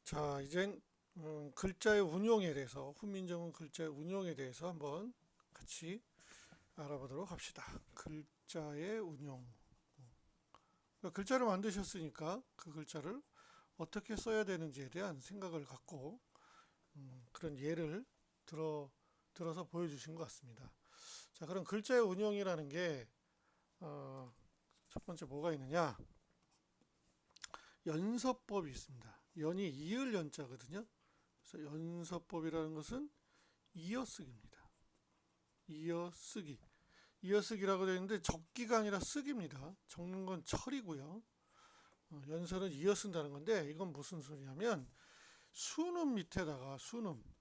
자, 이젠 글자의 운용에 대해서, 훈민정음 글자의 운용에 대해서 한번 같이 알아보도록 합시다. 글자의 운용. 그러니까 글자를 만드셨으니까 그 글자를 어떻게 써야 되는지에 대한 생각을 갖고 그런 예를 들어, 들어서 보여주신 것 같습니다. 자, 그럼 글자의 운용이라는 게 첫 번째 뭐가 있느냐? 연서법이 있습니다. 연이 이을 연자거든요. 그래서 연서법이라는 것은 이어쓰기입니다. 이어쓰기. 이어쓰기라고 되어 있는데 적기가 아니라 쓰기입니다. 적는 건 철이고요. 연설은 이어쓴다는 건데 이건 무슨 소리냐면 순음 밑에다가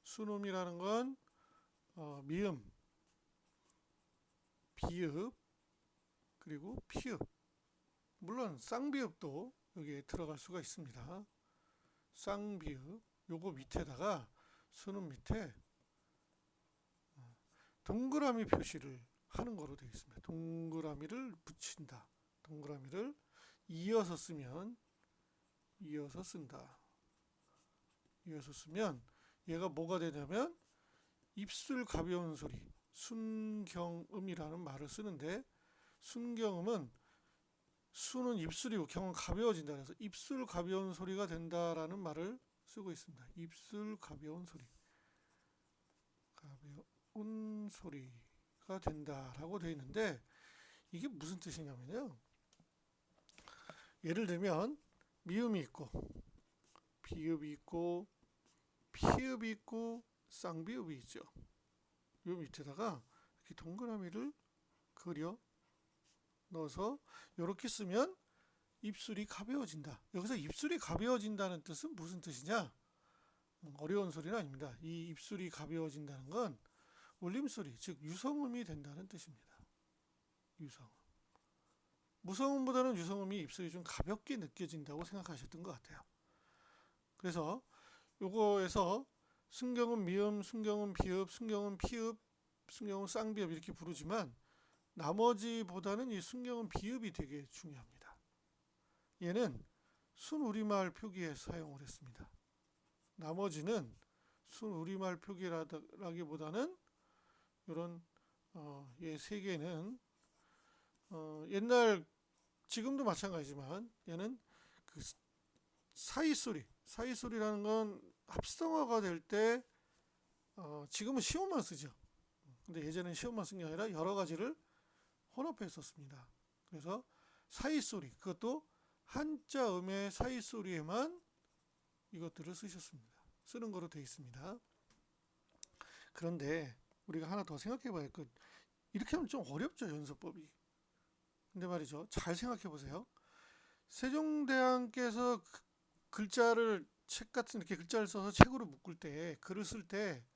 순음이라는 건 미음, 비읍, 그리고 피읍. 물론 쌍비읍도 여기에 들어갈 수가 있습니다. 쌍비읍. 요거 밑에다가 순음 밑에 동그라미 표시를 하는 거로 되어 있습니다. 동그라미를 붙인다. 동그라미를 이어서 쓰면 이어서 쓴다. 이어서 쓰면 얘가 뭐가 되냐면 입술 가벼운 소리, 순경음이라는 말을 쓰는데 순경음은 수는 입술이고 경은 가벼워진다. 그래서 입술 가벼운 소리가 된다라는 말을 쓰고 있습니다. 입술 가벼운 소리. 가벼운 소리가 된다라고 되어 있는데 이게 무슨 뜻이냐면요. 예를 들면 미음이 있고 비읍이 있고 피읍이 있고 쌍비읍이 있죠. 요 밑에다가 이렇게 동그라미를 그려 넣어서 이렇게 쓰면 입술이 가벼워진다. 여기서 입술이 가벼워진다는 뜻은 무슨 뜻이냐? 어려운 소리는 아닙니다. 이 입술이 가벼워진다는 건 울림소리, 즉 유성음이 된다는 뜻입니다. 유성음. 무성음보다는 유성음이 입술이 좀 가볍게 느껴진다고 생각하셨던 것 같아요. 그래서 요거에서 순경음 미음, 순경음 비읍, 순경음 피읍, 순경음 쌍비읍 이렇게 부르지만 나머지보다는 이 순경음 비읍이 되게 중요합니다. 얘는 순우리말 표기에 사용을 했습니다. 나머지는 순우리말 표기라기보다는 이런 얘 세 개는 옛날 지금도 마찬가지지만 얘는 그 사이소리라는 건 합성어가 될 때 지금은 시옷만 쓰죠. 근데 예전에는 시옷만 쓴 게 아니라 여러 가지를 혼합해 썼습니다. 그래서 사이소리, 그것도 한자음의 사이소리에만 이것들을 쓰셨습니다. 쓰는 거로 되어 있습니다. 그런데 우리가 하나 더 생각해 봐야 그 이렇게 하면 좀 어렵죠, 연서법이. 근데 말이죠. 잘 생각해 보세요. 세종대왕께서 글자를 책 같은 이렇게 글자를 써서 책으로 묶을 때 글을 쓸 때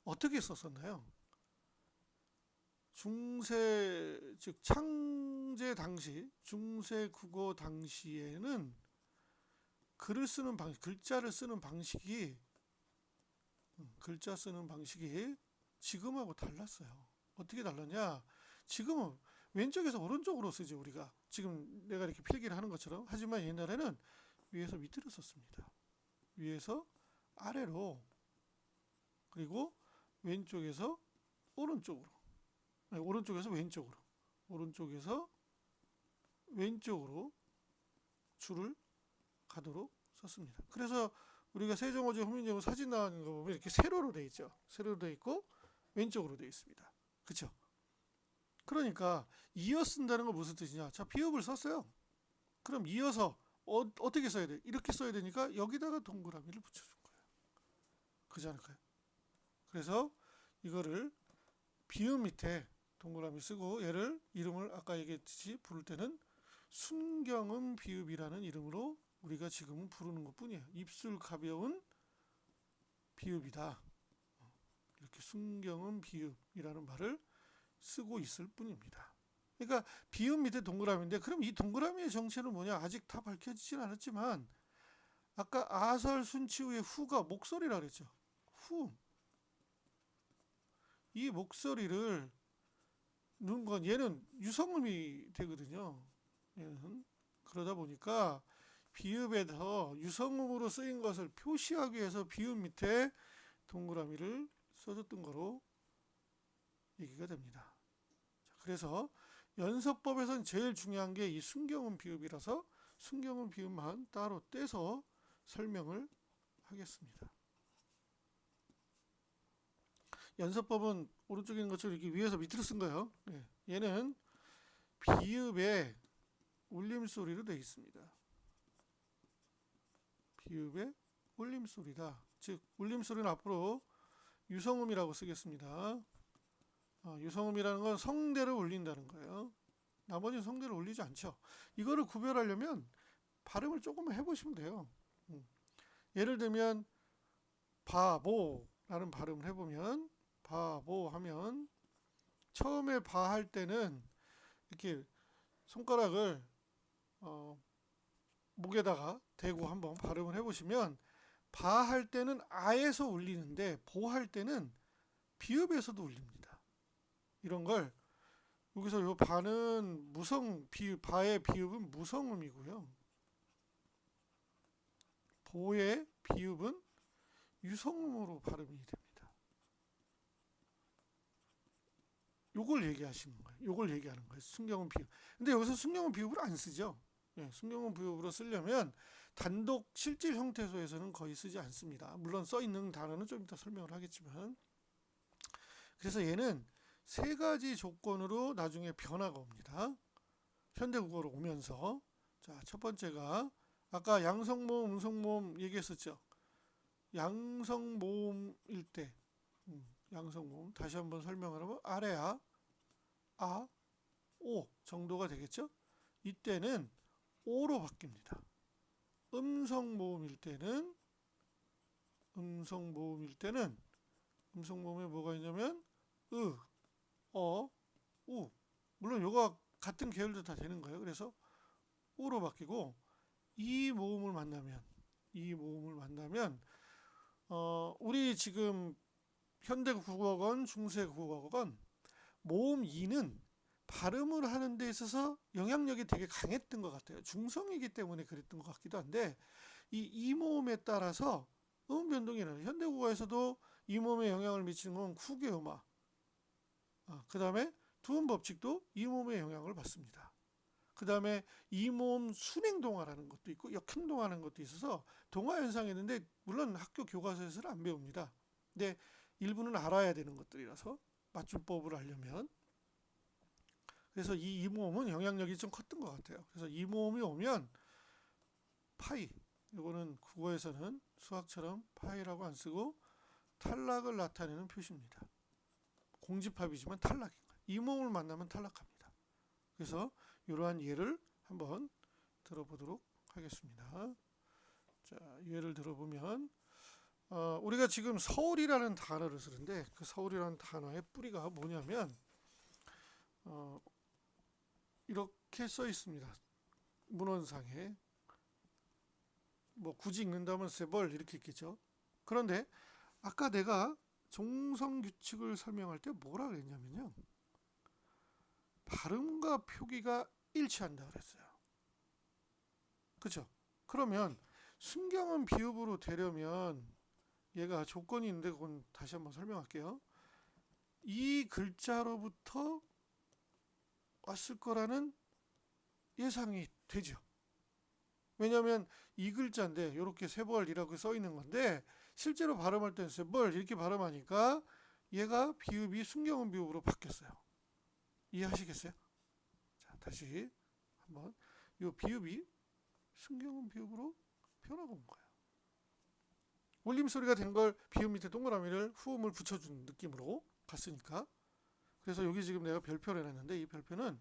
어떻게 썼었나요? 중세 즉 창제 당시 중세 국어 당시에는 글을 쓰는 방식, 글자 쓰는 방식이 지금하고 달랐어요. 어떻게 달랐냐? 지금은 왼쪽에서 오른쪽으로 쓰죠, 우리가. 지금 내가 이렇게 필기를 하는 것처럼. 하지만 옛날에는 위에서 밑으로 썼습니다. 위에서 아래로, 그리고 왼쪽에서 오른쪽으로, 아니, 오른쪽에서 왼쪽으로, 오른쪽에서 왼쪽으로 줄을 가도록 썼습니다. 그래서 우리가 세종어제 훈민정음 사진 나오는 거 보면 이렇게 세로로 돼 있죠. 세로로 돼 있고 왼쪽으로 돼 있습니다. 그렇죠? 그러니까 이어 쓴다는 건 무슨 뜻이냐? 자, 비읍을 썼어요. 그럼 이어서 어떻게 써야 돼? 이렇게 써야 되니까 여기다가 동그라미를 붙여준 거예요. 그렇지 않을까요? 그래서 이거를 비읍 밑에 동그라미 쓰고 얘를 이름을 아까 얘기했듯이 부를 때는 순경음 비읍이라는 이름으로 우리가 지금은 부르는 것 뿐이에요. 입술 가벼운 비읍이다. 이렇게 순경음 비읍이라는 말을 쓰고 있을 뿐입니다. 그러니까 비읍 밑에 동그라미인데 그럼 이 동그라미의 정체는 뭐냐? 아직 다 밝혀지진 않았지만 아까 아설 순치후의 후가 목소리라 그랬죠. 후. 이 목소리를 넣은 건 얘는 유성음이 되거든요. 얘는 그러다 보니까 비읍에서 유성음으로 쓰인 것을 표시하기 위해서 비읍 밑에 동그라미를 써줬던 거로 얘기가 됩니다. 그래서 연서법에서는 제일 중요한 게 이 순경음 비읍이라서 순경음 비읍만 따로 떼서 설명을 하겠습니다. 연서법은 오른쪽에 있는 것처럼 이렇게 위에서 밑으로 쓴 거예요. 얘는 비읍에 울림소리로 되어 있습니다. 비읍의 울림소리다. 즉 울림소리는 앞으로 유성음이라고 쓰겠습니다. 유성음이라는 건 성대를 울린다는 거예요. 나머지는 성대를 울리지 않죠. 이거를 구별하려면 발음을 조금만 해보시면 돼요. 예를 들면 바보라는 발음을 해보면 바보 하면 처음에 바 할 때는 이렇게 손가락을 목에다가 대고 한번 발음을 해보시면 바 할 때는 아에서 울리는데 보 할 때는 비읍에서도 울립니다. 이런 걸 여기서 요 바는 바의 비읍은 무성음이고요. 보의 비읍은 유성음으로 발음이 됩니다. 요걸 얘기하시는 거예요. 요걸 얘기하는 거예요. 순경음 비읍. 근데 여기서 순경음 비읍을 안 쓰죠. 순경음 비읍으로 쓰려면 단독 실질 형태소에서는 거의 쓰지 않습니다. 물론 써 있는 단어는 좀 이따 설명을 하겠지만, 그래서 얘는 세 가지 조건으로 나중에 변화가 옵니다. 현대국어로 오면서. 자, 첫 번째가 아까 양성모음, 음성모음 얘기했었죠. 양성모음일 때, 양성모음 다시 한번 설명을 하면 아래아, 아, 오 정도가 되겠죠. 이때는 오로 바뀝니다. 음성모음일 때는 음성모음에 뭐가 있냐면 으, 어, 우. 물론 요가 같은 계열도 다 되는 거예요. 그래서 우로 바뀌고 이 모음을 만나면 우리 지금 현대 국어건, 중세 국어건 모음 이는 발음을 하는 데 있어서 영향력이 되게 강했던 것 같아요. 중성이기 때문에 그랬던 것 같기도 한데 이 모음에 따라서 음 변동이 일어나요. 현대 국어에서도 이 모음에 영향을 미치는 건 후계음화. 그 다음에 두음 법칙도 이 모음에 영향을 받습니다. 그 다음에 이 모음 순행동화라는 것도 있고 역행동화라는 것도 있어서 동화 현상이 있는데 물론 학교 교과서에서는 안 배웁니다. 근데 일부는 알아야 되는 것들이라서 맞춤법을 하려면. 그래서 이 모음은 영향력이 좀 컸던 것 같아요. 그래서 이 모음이 오면 파이, 이거는 국어에서는 수학처럼 파이라고 안 쓰고 탈락을 나타내는 표시입니다. 공집합이지만 탈락인 거예요. 이 모음을 만나면 탈락합니다. 그래서 이러한 예를 한번 들어보도록 하겠습니다. 자, 예를 들어보면 우리가 지금 서울이라는 단어를 쓰는데 그 서울이라는 단어의 뿌리가 뭐냐면 이렇게 써 있습니다. 문헌상에 뭐 굳이 읽는다면 세벌 이렇게 있겠죠. 그런데 아까 내가 종성규칙을 설명할 때 뭐라 그랬냐면요, 발음과 표기가 일치한다 그랬어요. 그렇죠? 그러면 순경음 비읍으로 되려면 얘가 조건이 있는데 그건 다시 한번 설명할게요. 이 글자로부터 왔을 거라는 예상이 되죠. 왜냐하면 이 글자인데 이렇게 세벌이라고 써 있는 건데 실제로 발음할 때는 세벌 이렇게 발음하니까 얘가 비읍이 순경음 비읍으로 바뀌었어요. 이해하시겠어요? 자, 다시 한번 이 비읍이 순경음 비읍으로 변하고 온 거예요. 울림소리가 된 걸 비읍 밑에 동그라미를 후음을 붙여준 느낌으로 갔으니까. 그래서 여기 지금 내가 별표를 해놨는데 이 별표는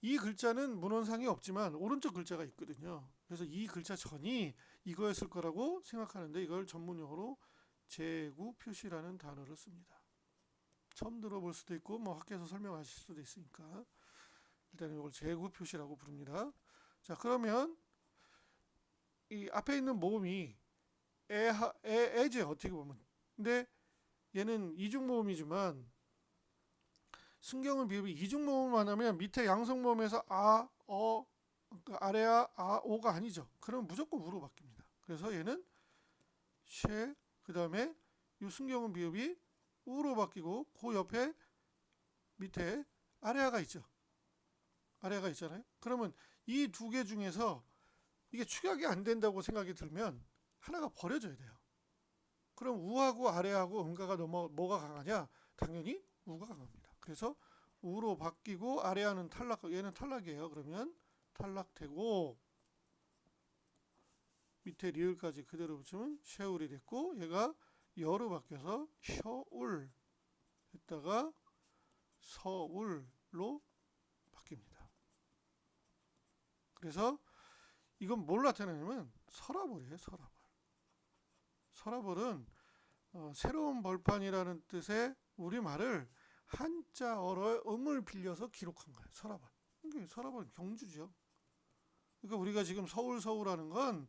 이 글자는 문헌상에 없지만 오른쪽 글자가 있거든요. 그래서 이 글자 전이 이거였을 거라고 생각하는데 이걸 전문용어로 제구 표시라는 단어를 씁니다. 처음 들어볼 수도 있고 뭐 학교에서 설명하실 수도 있으니까 일단 이걸 제구 표시라고 부릅니다. 자, 그러면 이 앞에 있는 모음이 에제 어떻게 보면, 근데 얘는 이중모음이지만 순경음 비읍이 이중모음만 하면 밑에 양성모음에서 아, 어, 그러니까 아래아 오가 아니죠. 그럼 무조건 우로 바뀝니다. 그래서 얘는 쉐, 그 다음에 이 순경음 비읍이 우로 바뀌고 그 옆에 밑에 아래아가 있죠. 아래아가 있잖아요. 그러면 이 두 개 중에서 이게 축약이 안 된다고 생각이 들면 하나가 버려져야 돼요. 그럼 우하고 아래하고 음가가 뭐가 강하냐? 당연히 우가 강합니다. 그래서 우로 바뀌고 아래하는 탈락, 얘는 탈락이에요. 그러면 탈락되고 밑에 리을까지 그대로 붙이면 쉐울이 됐고 얘가 여로 바뀌어서 셔울 했다가 서울로 바뀝니다. 그래서 이건 뭘 나타내냐면 서라벌이에요. 서라벌. 서라벌은 새로운 벌판이라는 뜻의 우리말을 한자어로의 음을 빌려서 기록한 거예요. 서라벌. 이게 서라벌 경주죠. 그러니까 우리가 지금 서울하는 건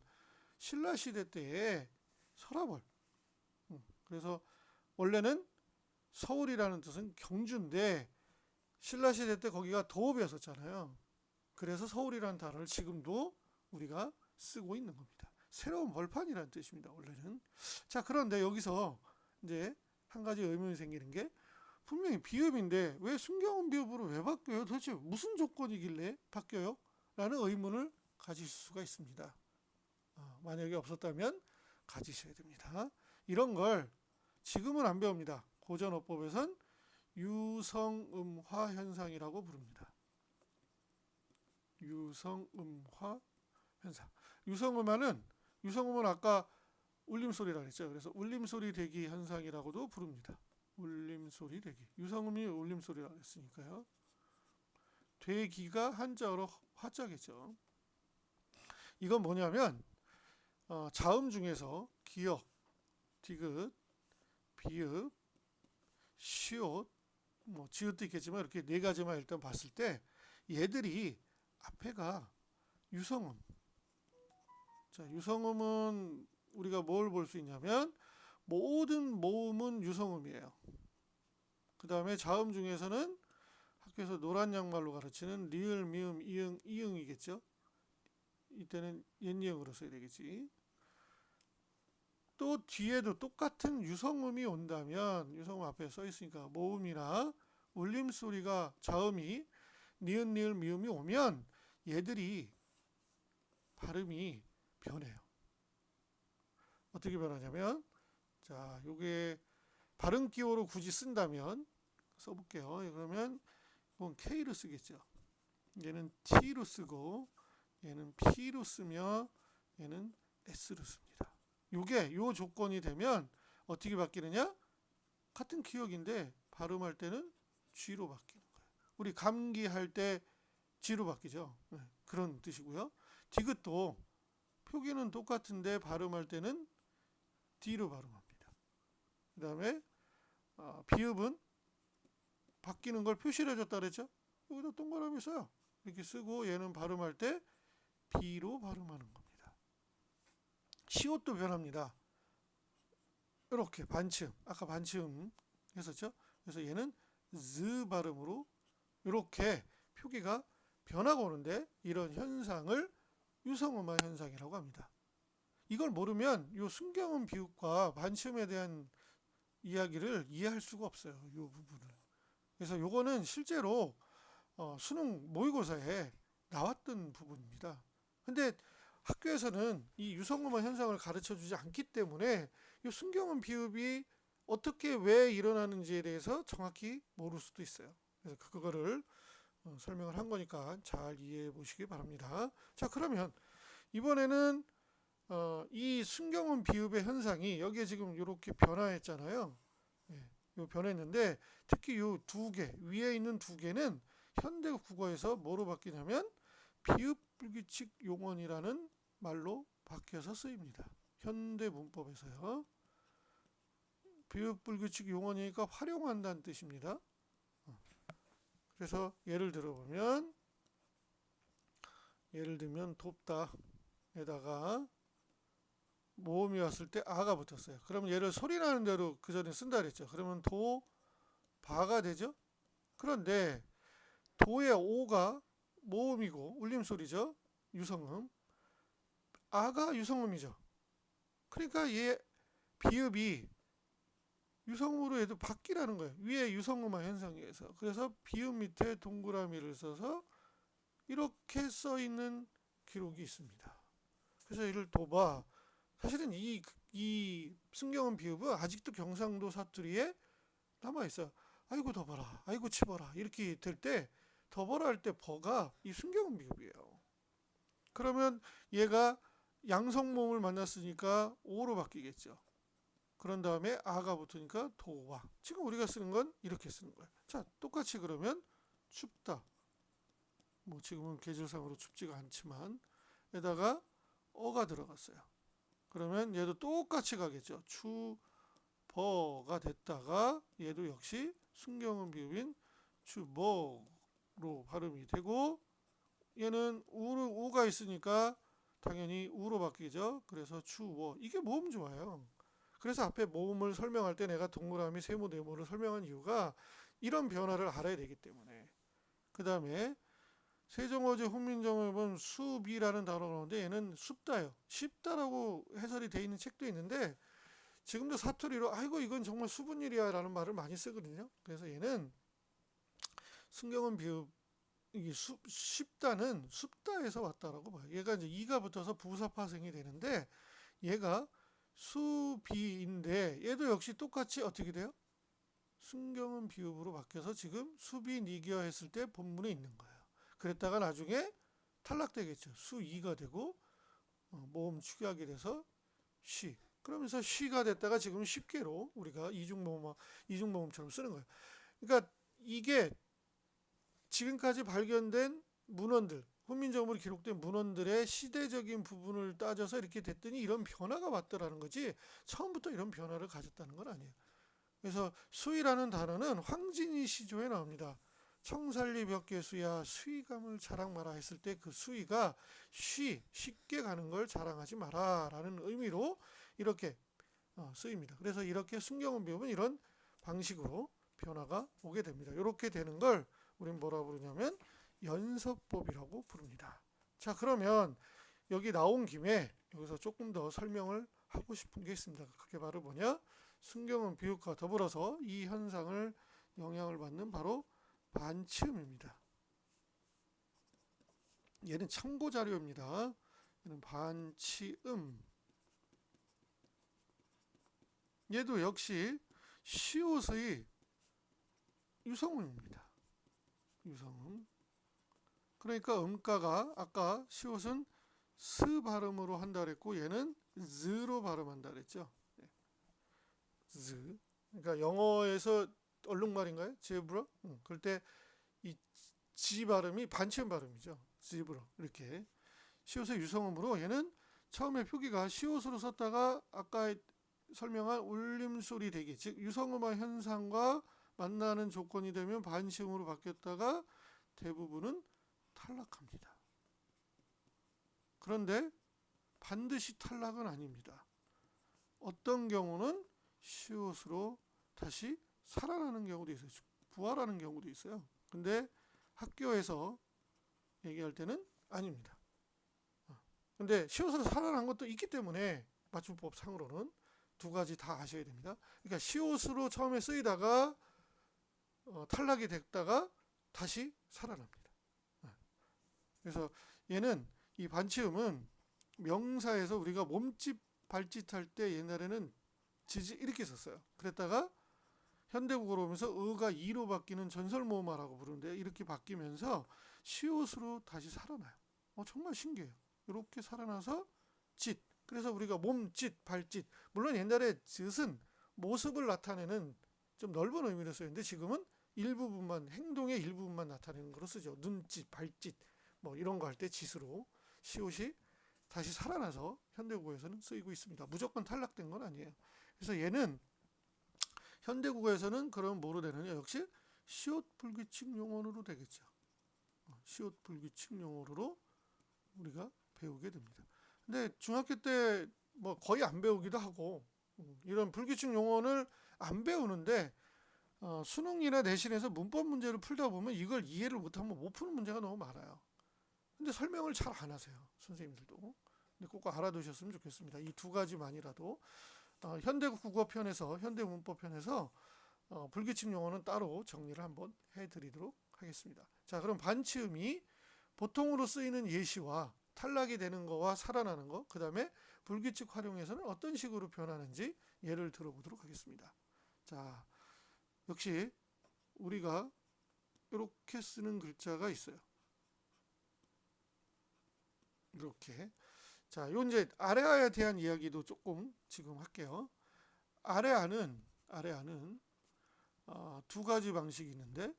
신라시대 때의 서라벌. 그래서 원래는 서울이라는 뜻은 경주인데 신라시대 때 거기가 도읍이었었잖아요. 그래서 서울이라는 단어를 지금도 우리가 쓰고 있는 겁니다. 새로운 벌판이라는 뜻입니다. 원래는. 자, 그런데 여기서 이제 한 가지 의문이 생기는 게 분명히 비읍인데 왜 순경음 비읍으로 왜 바뀌어요? 도대체 무슨 조건이길래 바뀌어요? 라는 의문을 가질 수가 있습니다. 만약에 없었다면 가지셔야 됩니다. 이런 걸 지금은 안 배웁니다. 고전어법에선 유성음화 현상이라고 부릅니다. 유성음화 현상. 유성음은 아까 울림소리라고 했죠. 그래서 울림소리 대기 현상이라고도 부릅니다. 울림소리 대기. 유성음이 울림소리라고 했으니까요. 대기가 한자어로 화자겠죠. 이건 뭐냐면 자음 중에서 기역, 디귿, 비읍, 시옷, 지읒도 있겠지만 이렇게 네 가지만 일단 봤을 때 얘들이 앞에가 유성음. 자, 유성음은 우리가 뭘 볼 수 있냐면 모든 모음은 유성음이에요. 그 다음에 자음 중에서는 학교에서 노란 양말로 가르치는 리을, 미음, 이응, 이응이겠죠. 이때는 옛이응으로 써야 되겠지. 또 뒤에도 똑같은 유성음이 온다면 유성음 앞에 써 있으니까 모음이나 울림소리가 자음이 니은, 리을, 미음이 오면 얘들이 발음이 변해요. 어떻게 변하냐면 자, 요게 발음 기호로 굳이 쓴다면 써볼게요. 그러면 이건 K로 쓰겠죠. 얘는 T로 쓰고 얘는 P로 쓰며 얘는 S로 씁니다. 요게 요 조건이 되면 어떻게 바뀌느냐? 같은 기억인데 발음할 때는 G로 바뀌는 거예요. 우리 감기할 때 G로 바뀌죠. 네, 그런 뜻이고요. 디귿도 표기는 똑같은데 발음할 때는 D로 발음합니다. 그 다음에 비읍은 바뀌는 걸 표시를 해줬다 그랬죠. 여기다 동그라미 써요. 이렇게 쓰고 얘는 발음할 때 B로 발음하는 겁니다. 시옷도 변합니다. 이렇게 반치음, 아까 반치음 했었죠. 그래서 얘는 Z 발음으로 이렇게 표기가 변하고 오는데 이런 현상을 유성음화 현상이라고 합니다. 이걸 모르면 이 순경음 비읍과 반치음에 대한 이야기를 이해할 수가 없어요. 이 부분을. 그래서 요거는 실제로 수능 모의고사에 나왔던 부분입니다. 근데 학교에서는 이 유성음화 현상을 가르쳐 주지 않기 때문에 이 순경음 비읍이 어떻게 왜 일어나는지에 대해서 정확히 모를 수도 있어요. 그래서 그거를 설명을 한 거니까 잘 이해해 보시기 바랍니다. 자, 그러면 이번에는 이 순경음 비읍의 현상이 여기에 지금 이렇게 변화했잖아요. 요 변했는데 특히 요 두 개, 위에 있는 두 개는 현대 국어에서 뭐로 바뀌냐면 비읍 불규칙 용언이라는 말로 바뀌어서 쓰입니다. 현대 문법에서요. 비읍 불규칙 용언이니까 활용한다는 뜻입니다. 그래서 예를 들면 돕다 에다가 모음이 왔을 때 아가 붙었어요. 그러면 얘를 소리 나는 대로 그 전에 쓴다 그랬죠. 그러면 도, 바가 되죠. 그런데 도의 오가 모음이고 울림소리죠. 유성음, 아가 유성음이죠. 그러니까 얘 비읍이 유성음으로 해도 바뀌라는 거예요. 위에 유성음화 현상에 의해서. 그래서 비읍 밑에 동그라미를 써서 이렇게 써 있는 기록이 있습니다. 그래서 이를 둬봐. 사실은 이 순경음 비읍은 아직도 경상도 사투리에 남아 있어요. 아이고 더 봐라, 아이고 치봐라 이렇게 될 때 더 봐라 할 때 버가 이 순경음 비읍이에요. 그러면 얘가 양성모음을 만났으니까 오로 바뀌겠죠. 그런 다음에 아가 붙으니까 도와. 지금 우리가 쓰는 건 이렇게 쓰는 거예요. 자, 똑같이 그러면 춥다. 뭐 지금은 계절상으로 춥지가 않지만 에다가 어가 들어갔어요. 그러면 얘도 똑같이 가겠죠. 추버가 됐다가 얘도 역시 순경음 비읍인 추버로 발음이 되고 얘는 우가 있으니까 당연히 우로 바뀌죠. 그래서 추워. 이게 모음 좋아요. 그래서 앞에 모음을 설명할 때 내가 동그라미, 세모, 네모를 설명한 이유가 이런 변화를 알아야 되기 때문에. 그 다음에 세종어제 훈민정음은 숲이라는 단어가 나오는데 얘는 숲다요. 쉽다라고 해설이 되어 있는 책도 있는데 지금도 사투리로 아이고 이건 정말 수분 일이야 라는 말을 많이 쓰거든요. 그래서 얘는 순경음 비읍 이 쉽다는 숲다에서 왔다라고 봐요. 얘가 이제 이가 붙어서 부사 파생이 되는데 얘가 수비인데 얘도 역시 똑같이 어떻게 돼요? 순경음 비읍으로 바뀌어서 지금 수비 니겨 했을 때 본문에 있는 거예요. 그랬다가 나중에 탈락되겠죠. 수이가 되고 모음 축약이 돼서 쉬. 그러면서 쉬가 됐다가 지금 쉽게로 우리가 이중모음처럼 쓰는 거예요. 그러니까 이게 지금까지 발견된 문헌들, 훈민정음으로 기록된 문헌들의 시대적인 부분을 따져서 이렇게 됐더니 이런 변화가 왔더라는 거지 처음부터 이런 변화를 가졌다는 건 아니에요. 그래서 수이라는 단어는 황진이 시조에 나옵니다. 청살리 벽계수야 수의감을 자랑 마라 했을 때 그 수이가 쉽게 가는 걸 자랑하지 마라 라는 의미로 이렇게 쓰입니다. 그래서 이렇게 순경음 비읍은 이런 방식으로 변화가 오게 됩니다. 이렇게 되는 걸 우리는 뭐라 부르냐면 연서법이라고 부릅니다. 자, 그러면 여기 나온 김에 여기서 조금 더 설명을 하고 싶은 게 있습니다. 그게 바로 뭐냐? 순경음 비읍과 더불어서 이 현상을 영향을 받는 바로 반치음입니다. 얘는 참고 자료입니다. 얘는 반치음. 얘도 역시 시옷의 유성음입니다. 유성음. 그러니까 음가가 아까 시옷은 스 발음으로 한다 그랬고 얘는 z로 발음한다 그랬죠. z. 그러니까 영어에서 얼룩말인가요? 제브라? 그럴 때 이 G 발음이 반치음 발음이죠. 제브라. 이렇게 시옷의 유성음으로 얘는 처음에 표기가 시옷으로 썼다가 아까 설명한 울림소리 대기, 즉 유성음화 현상과 만나는 조건이 되면 반치음으로 바뀌었다가 대부분은 탈락합니다. 그런데 반드시 탈락은 아닙니다. 어떤 경우는 시옷으로 다시 살아나는 경우도 있어요. 부활하는 경우도 있어요. 근데 학교에서 얘기할 때는 아닙니다. 근데 시옷으로 살아난 것도 있기 때문에 맞춤법 상으로는 두 가지 다 아셔야 됩니다. 그러니까 시옷으로 처음에 쓰이다가 탈락이 됐다가 다시 살아납니다. 그래서 얘는 이 반치음은 명사에서 우리가 몸짓 발짓 할 때 옛날에는 지지 이렇게 썼어요. 그랬다가 현대국어로 오면서 의가 이로 바뀌는 전설모음화라고 부르는데 이렇게 바뀌면서 시옷으로 다시 살아나요. 정말 신기해요. 이렇게 살아나서 짓. 그래서 우리가 몸짓, 발짓. 물론 옛날에 짓은 모습을 나타내는 좀 넓은 의미로 쓰였는데 지금은 일부분만 행동의 일부분만 나타내는 거로 쓰죠. 눈짓, 발짓 뭐 이런 거 할 때 짓으로 시옷이 다시 살아나서 현대국어에서는 쓰이고 있습니다. 무조건 탈락된 건 아니에요. 그래서 얘는 현대국어에서는 그럼 뭐로 되느냐? 역시 시옷 불규칙 용어로 되겠죠. 시옷 불규칙 용어로 우리가 배우게 됩니다. 근데 중학교 때 뭐 거의 안 배우기도 하고 이런 불규칙 용어를 안 배우는데 수능이나 내신에서 문법 문제를 풀다 보면 이걸 이해를 못하면 못 푸는 문제가 너무 많아요. 근데 설명을 잘 안 하세요. 선생님들도. 근데 꼭 알아두셨으면 좋겠습니다. 이 두 가지만이라도 현대국어편에서 현대문법편에서 불규칙 용어는 따로 정리를 한번 해드리도록 하겠습니다. 자, 그럼 반치음이 보통으로 쓰이는 예시와 탈락이 되는 거와 살아나는 거, 그 다음에 불규칙 활용에서는 어떤 식으로 변하는지 예를 들어보도록 하겠습니다. 자, 역시 우리가 이렇게 쓰는 글자가 있어요. 이렇게. 자, 요 이제 아래아에 대한 이야기도 조금 지금 할게요. 아래아는 두 가지 방식이 있는데,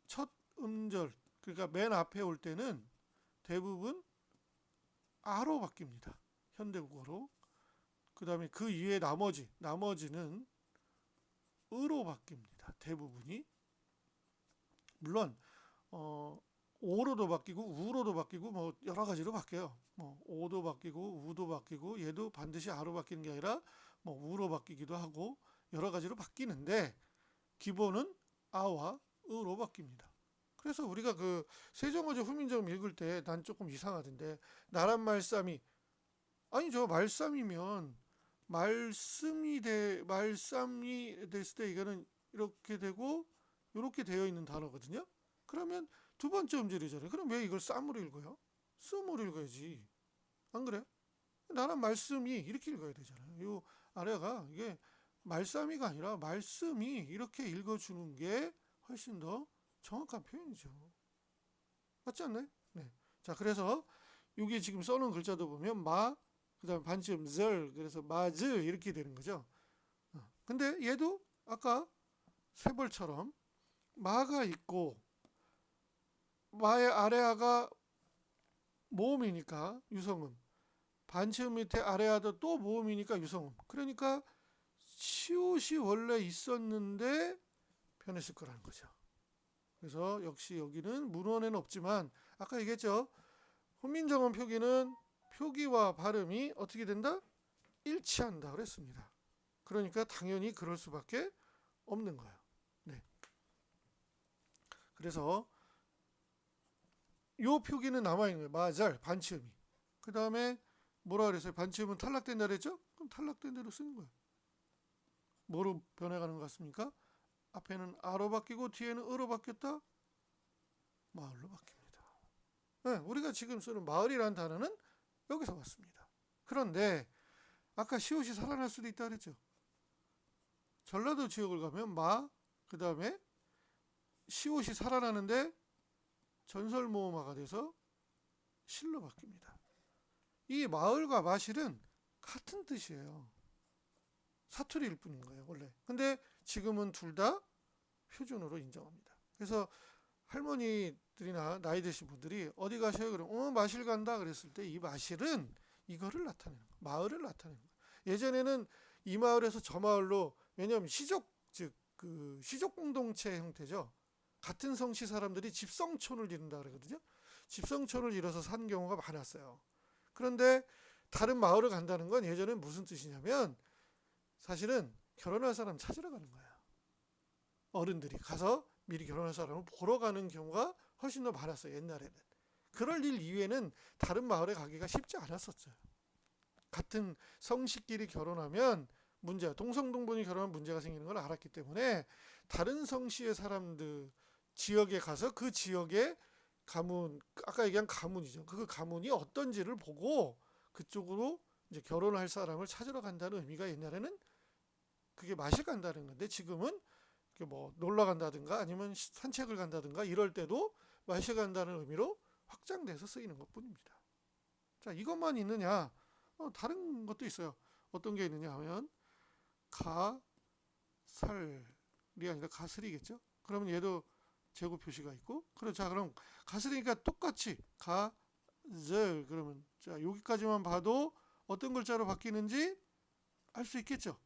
첫 음절, 그러니까 맨 앞에 올 때는 대부분 아로 바뀝니다. 현대국어로. 그 다음에 그 이외에 나머지는 으로 바뀝니다. 대부분이. 물론 오로도 바뀌고 우로도 바뀌고 뭐 여러 가지로 바뀌어요. 뭐 오도 바뀌고 우도 바뀌고 얘도 반드시 아로 바뀌는 게 아니라 뭐 우로 바뀌기도 하고 여러 가지로 바뀌는데 기본은 아와 으로 바뀝니다. 그래서 우리가 그 세종어조 후민정 읽을 때 난 조금 이상하던데, 나란 말씀이 아니죠. 말씀이면 말씀이 됐을 때 이거는 이렇게 되고 이렇게 되어 있는 단어거든요. 그러면 두 번째 음절이잖아요. 그럼 왜 이걸 쌈으로 읽어요? 씀으로 읽어야지. 안 그래요? 나란 말씀이 이렇게 읽어야 되잖아요. 이 아래가 이게 말씀이가 아니라 말씀이 이렇게 읽어주는 게 훨씬 더 정확한 표현이죠. 맞지 않나요? 네. 자, 그래서 여기 지금 써놓은 글자도 보면 그 다음에 반지음 절, 그래서 마즈 이렇게 되는 거죠. 근데 얘도 아까 쇠벌처럼 마가 있고 마의 아래아가 모음이니까 유성음, 반치음 밑에 아래아도 또 모음이니까 유성음. 그러니까 시옷이 원래 있었는데 변했을 거라는 거죠. 그래서 역시 여기는 문헌에는 없지만 아까 얘기했죠. 훈민정음 표기는 표기와 발음이 어떻게 된다? 일치한다 그랬습니다. 그러니까 당연히 그럴 수밖에 없는 거예요. 네. 그래서 요 표기는 남아있는 거예요. 마잘, 반치음이. 그 다음에 뭐라 그랬어요? 반치음은 탈락된다 그랬죠? 그럼 탈락된 대로 쓰는 거예요. 뭐로 변해가는 것 같습니까? 앞에는 아로 바뀌고 뒤에는 으로 바뀌었다? 마을로 바뀝니다. 네, 우리가 지금 쓰는 마을이라는 단어는 여기서 왔습니다. 그런데 아까 시옷이 살아날 수도 있다 그랬죠? 전라도 지역을 가면 그 다음에 시옷이 살아나는데 전설모음화가 돼서 실로 바뀝니다. 이 마을과 마실은 같은 뜻이에요. 사투리일 뿐인 거예요, 원래. 근데 지금은 둘 다 표준어로 인정합니다. 그래서 할머니들이나 나이 드신 분들이 어디 가셔요? 그러면 마실 간다 그랬을 때 이 마실은 이거를 나타내는 거예요. 마을을 나타내는 거예요. 예전에는 이 마을에서 저 마을로, 왜냐하면 시족, 즉 그 시족 공동체 형태죠. 같은 성씨 사람들이 집성촌을 이룬다 그러거든요. 집성촌을 이뤄서 산 경우가 많았어요. 그런데 다른 마을을 간다는 건 예전에 무슨 뜻이냐면 사실은 결혼할 사람 찾으러 가는 거예요. 어른들이 가서 미리 결혼할 사람을 보러 가는 경우가 훨씬 더 많았어요. 옛날에는. 그럴 일 이외에는 다른 마을에 가기가 쉽지 않았었어요. 같은 성씨끼리 결혼하면 문제야. 동성동본이 결혼하면 문제가 생기는 걸 알았기 때문에 다른 성씨의 사람들 지역에 가서 그 지역의 가문, 아까 얘기한 가문이죠. 그 가문이 어떤지를 보고 그쪽으로 이제 결혼할 사람을 찾으러 간다는 의미가 옛날에는 그게 마실 간다는 건데, 지금은 뭐 놀러 간다든가 아니면 산책을 간다든가 이럴 때도 마실 간다는 의미로 확장돼서 쓰이는 것 뿐입니다. 자, 이것만 있느냐? 다른 것도 있어요. 어떤 게 있느냐 하면 가살이 아니라 가슬이겠죠. 그러면 얘도 제곱 표시가 있고, 자, 그럼 가슬이니까 똑같이 가절, 그러면 자, 여기까지만 봐도 어떤 글자로 바뀌는지 알 수 있겠죠.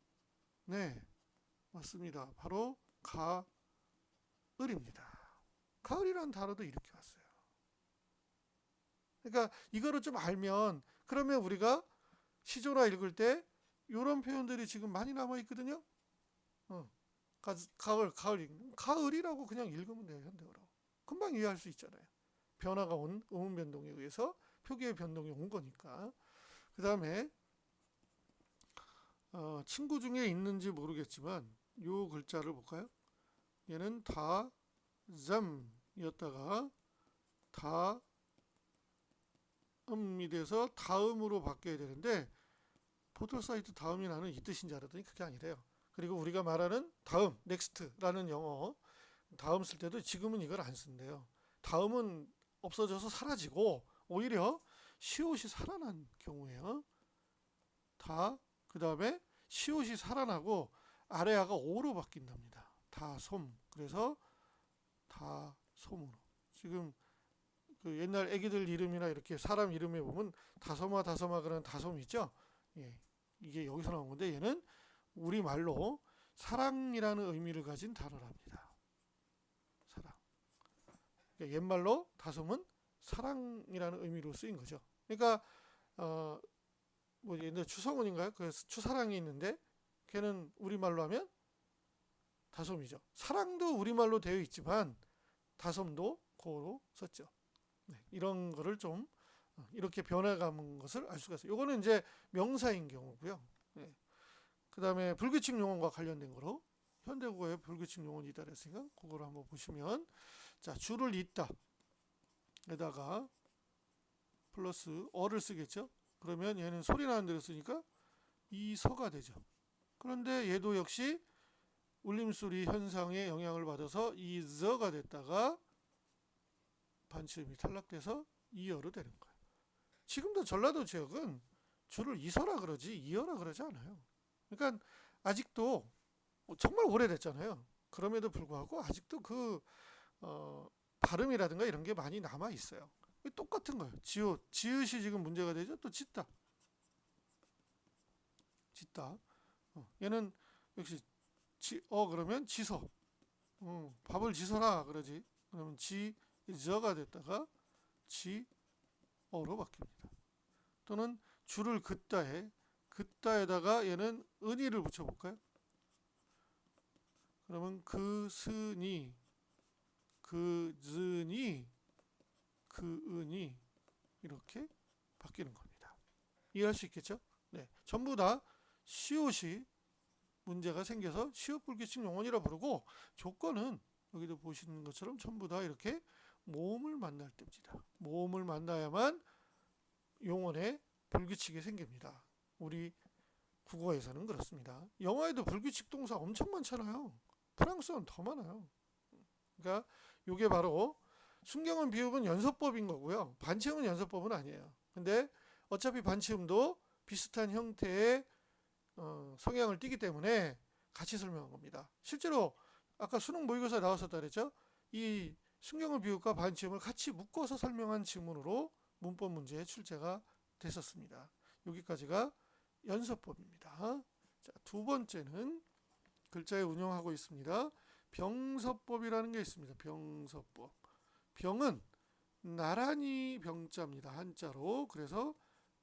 네, 맞습니다. 바로 가을입니다. 가을이라는 단어도 이렇게 왔어요. 그러니까 이거를 좀 알면, 그러면 우리가 시조나 읽을 때 이런 표현들이 지금 많이 남아 있거든요. 가을이라고 그냥 읽으면 돼요. 현대어로 금방 이해할 수 있잖아요. 변화가 온 음운 변동에 의해서 표기의 변동이 온 거니까. 그 다음에 친구 중에 있는지 모르겠지만 요 글자를 볼까요? 얘는 다점이었다가 다음이 돼서 다음으로 바뀌어야 되는데 포털사이트 다음이 나는 이 뜻인 줄 알았더니 그게 아니래요. 그리고 우리가 말하는 다음, 넥스트라는 영어 다음 쓸 때도 지금은 이걸 안 쓴대요. 다음은 없어져서 사라지고 오히려 시옷이 살아난 경우에요. 그 다음에 시옷이 살아나고 아래아가 오로 바뀐답니다. 다솜. 그래서 다솜으로. 지금 그 옛날 애기들 이름이나 이렇게 사람 이름에 보면 다솜아 그러는 다솜 있죠? 예, 이게 여기서 나온 건데 얘는 우리말로 사랑이라는 의미를 가진 단어랍니다. 사랑. 그러니까 옛말로 다솜은 사랑이라는 의미로 쓰인 거죠. 그러니까 뭐 옛날 추성훈인가요? 그 추사랑이 있는데 걔는 우리말로 하면 다솜이죠. 사랑도 우리말로 되어 있지만 다솜도 고로 썼죠. 네, 이런 거를 좀 이렇게 변해가는 것을 알 수가 있어요. 요거는 이제 명사인 경우고요. 네. 그 다음에 불규칙 용언과 관련된 거로 현대국어에 불규칙 용언이 있다 그랬으니까 그걸 한번 보시면 자 줄을 잇다 에다가 플러스 어를 쓰겠죠. 그러면 얘는 소리 나는 대로 쓰니까 이서가 되죠. 그런데 얘도 역시 울림소리 현상에 영향을 받아서 이저가 됐다가 반치음이 탈락돼서 이어로 되는 거예요. 지금도 전라도 지역은 줄을 이서라 그러지 이어라 그러지 않아요. 그러니까 아직도 정말 오래됐잖아요. 그럼에도 불구하고 아직도 그 발음이라든가 이런 게 많이 남아 있어요. 똑같은 거예요. 지읒이 지금 문제가 되죠. 또 짓다. 얘는 역시 그러면 지서. 밥을 지서라 그러지. 그러면 지저가 됐다가 지어로 바뀝니다. 또는 줄을 긋다에다가 얘는 은이를 붙여볼까요? 그러면 그스니, 그즈니, 그은이 이렇게 바뀌는 겁니다. 이해할 수 있겠죠? 네, 전부 다 시옷이 문제가 생겨서 시옷 불규칙 용언이라 부르고 조건은 여기도 보시는 것처럼 전부 다 이렇게 모음을 만날 때입니다. 모음을 만나야만 용언에 불규칙이 생깁니다. 우리 국어에서는 그렇습니다. 영어에도 불규칙 동사 엄청 많잖아요. 프랑스어는 더 많아요. 그러니까 이게 바로 순경은 비읍은 연서법인 거고요. 반치음은 연서법은 아니에요. 근데 어차피 반치음도 비슷한 형태의 성향을 띠기 때문에 같이 설명한 겁니다. 실제로 아까 수능 모의고사 나왔었다 그랬죠? 이 순경은 비읍과 반치음을 같이 묶어서 설명한 지문으로 문법 문제에 출제가 됐었습니다. 여기까지가 연서법입니다. 자, 두 번째는 글자에 운용하고 있습니다. 병서법이라는 게 있습니다. 병서법. 병은 나란히 병자입니다. 한자로. 그래서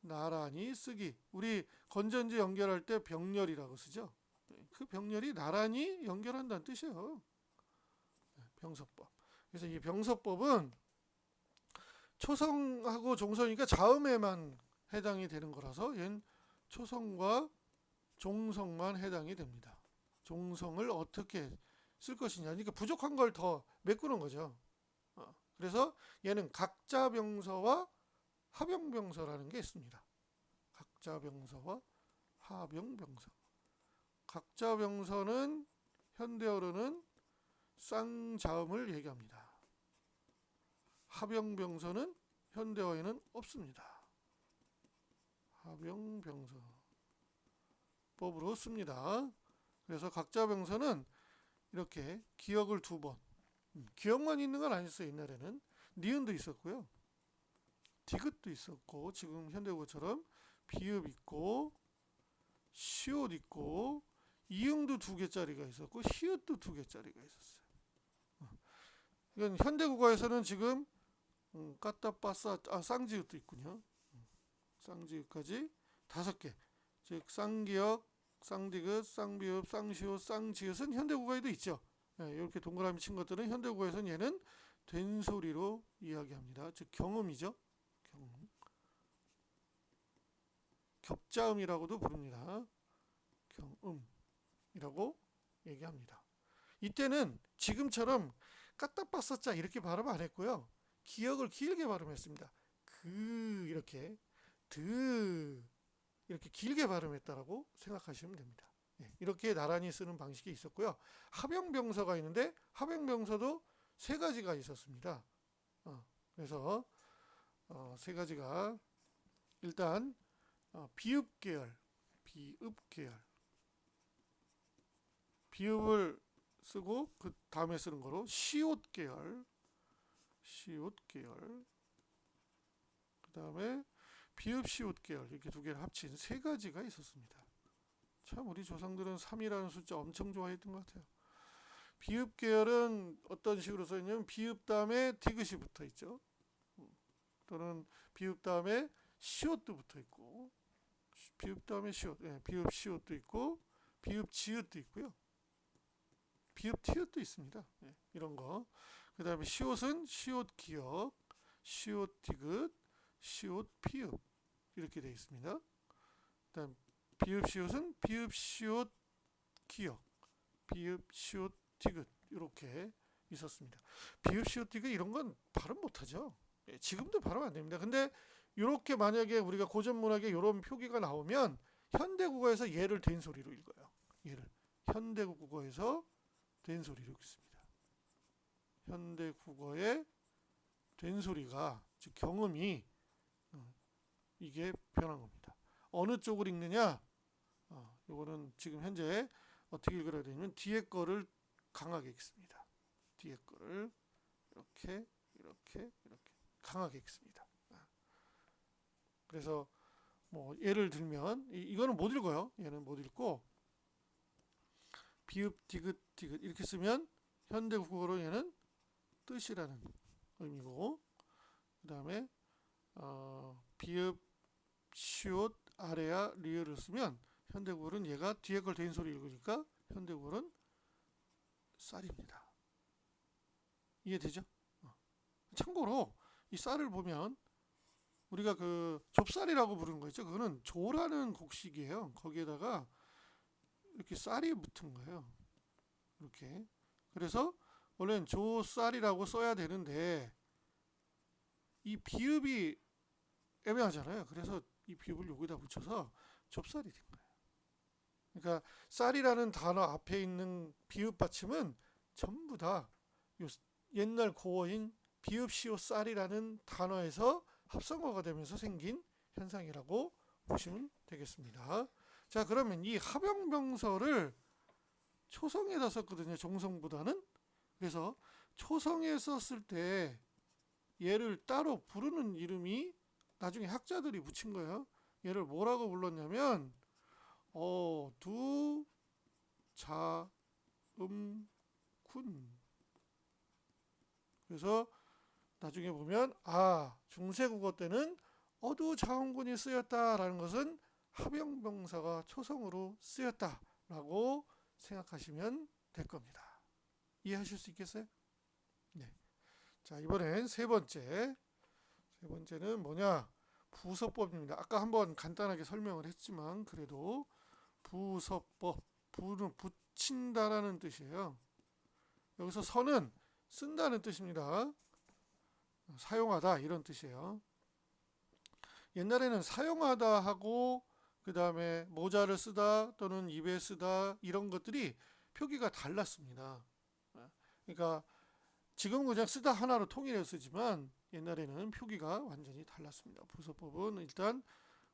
나란히 쓰기. 우리 건전지 연결할 때 병렬이라고 쓰죠. 그 병렬이 나란히 연결한다는 뜻이에요. 병서법. 그래서 이 병서법은 초성하고 종성이니까 자음에만 해당이 되는 거라서 얘는 초성과 종성만 해당이 됩니다. 종성을 어떻게 쓸 것이냐. 그러니까 부족한 걸 더 메꾸는 거죠. 그래서 얘는 각자병서와 하병병서라는 게 있습니다. 각자병서와 하병병서. 각자병서는 현대어로는 쌍자음을 얘기합니다. 하병병서는 현대어에는 없습니다. 하병병서 법으로 씁니다. 그래서 각자병서는 이렇게 기역을 두 번. 기역만 있는 건 아니었어요. 옛날에는 니은도 있었고요. 디귿도 있었고 지금 현대국어처럼 비읍 있고 시옷 있고 이응도 두 개짜리가 있었고 히읗도 두 개짜리가 있었어요. 이건 현대국어에서는 지금 까따빠싸 쌍지읒도 있군요. 쌍지읒까지 5개. 즉 쌍기역, 쌍디귿, 쌍비읍, 쌍시옷, 쌍지읒은 현대국어에도 있죠. 이렇게 동그라미 친 것들은 현대국어에서는 얘는 된소리로 이야기합니다. 즉 경음이죠. 경음. 겹자음이라고도 부릅니다. 경음이라고 얘기합니다. 이때는 지금처럼 까딱바싸짜 이렇게 발음 안 했고요. 기역을 길게 발음했습니다. 이렇게 이렇게 길게 발음했다라고 생각하시면 됩니다. 이렇게 나란히 쓰는 방식이 있었고요. 합영병서가 있는데 합영병서도 세 가지가 있었습니다. 그래서 세 가지가 일단 비읍계열, 비읍을 쓰고 그 다음에 쓰는 거로 시옷계열, 그 다음에 비읍시옷계열 이렇게 두 개를 합친 세 가지가 있었습니다. 참 우리 조상들은 3이라는 숫자 엄청 좋아했던 것 같아요. 비읍계열은 어떤 식으로 써있냐면 비읍 다음에 디귿이 붙어 있죠. 또는 비읍 다음에 시옷도 붙어 있고, 비읍 다음에 시옷, 비읍 시옷도 있고, 비읍 지읒도 있고요. 비읍 티읕도 있습니다. 이런 거. 그 다음에 시옷은 시옷 기역, 시옷 디귿, 시옷 피읍 이렇게 되어 있습니다. 그다음 비읍 시옷은 비읍 시옷 기역, 비읍 시옷 디귿 이렇게 있었습니다. 비읍 시옷 디귿 이런 건 발음 못하죠. 지금도 발음 안 됩니다. 근데 이렇게 만약에 우리가 고전 문학에 이런 표기가 나오면 현대 국어에서 얘를 된소리로 읽어요. 얘를 현대 국어에서 된소리로 읽습니다. 현대 국어의 된소리가 즉 경음이 이게 변한 겁니다. 어느 쪽을 읽느냐? 이거는 지금 현재 어떻게 읽으라 되냐면 뒤에 거를 강하게 읽습니다. 뒤에 거를 이렇게 강하게 읽습니다. 그래서 뭐 예를 들면 이거는 못 읽어요. 얘는 못 읽고 비읍 디귿 이렇게 쓰면 현대 국어로 얘는 뜻이라는 의미고, 그 다음에 비읍 시옷 아래야 리을을 쓰면 현대 국어는 얘가 뒤에 걸 된소리 읽으니까 현대 국어는 쌀입니다. 이해되죠? 참고로 이 쌀을 보면 우리가 그 좁쌀이라고 부르는 거 있죠. 그거는 조라는 곡식이에요. 거기에다가 이렇게 쌀이 붙은 거예요. 이렇게. 그래서 원래는 조쌀이라고 써야 되는데 이 비읍이 애매하잖아요. 그래서 이 비읍을 여기다 붙여서 좁쌀이 된 거예요. 그러니까 쌀이라는 단어 앞에 있는 비읍 받침은 전부 다 옛날 고어인 비읍 시옷 쌀이라는 단어에서 합성어가 되면서 생긴 현상이라고 보시면 되겠습니다. 자, 그러면 이 합영병서를 초성에다 썼거든요. 종성보다는. 그래서 초성에 썼을 때 얘를 따로 부르는 이름이 나중에 학자들이 붙인 거예요. 얘를 뭐라고 불렀냐면 두, 자, 군. 그래서 나중에 보면 중세국어 때는 어두자음군이 쓰였다라는 것은 합영병사가 초성으로 쓰였다라고 생각하시면 될 겁니다. 이해하실 수 있겠어요? 네. 자, 이번엔 세 번째는 뭐냐? 부서법입니다. 아까 한번 간단하게 설명을 했지만 그래도 부서법, 부는 붙인다라는 뜻이에요. 여기서 서는 쓴다는 뜻입니다. 사용하다 이런 뜻이에요. 옛날에는 사용하다 하고 그 다음에 모자를 쓰다 또는 입에 쓰다 이런 것들이 표기가 달랐습니다. 그러니까 지금 그냥 쓰다 하나로 통일해 쓰지만 옛날에는 표기가 완전히 달랐습니다. 부서법은 일단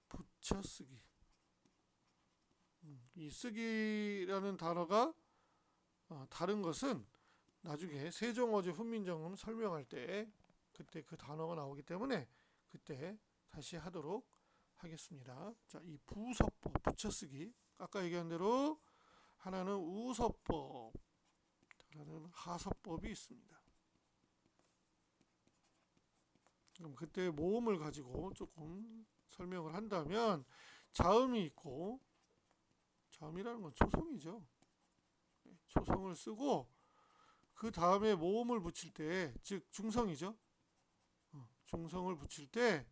붙여쓰기. 이 쓰기라는 단어가 다른 것은 나중에 세종어제 훈민정음 설명할 때 그때 그 단어가 나오기 때문에 그때 다시 하도록 하겠습니다. 자, 이 부서법, 붙여쓰기. 아까 얘기한 대로 하나는 우서법, 하나는 하서법이 있습니다. 그럼 그때 모음을 가지고 조금 설명을 한다면 자음이 있고, 자음이라는 건 초성이죠. 초성을 쓰고 그 다음에 모음을 붙일 때, 즉 중성이죠. 중성을 붙일 때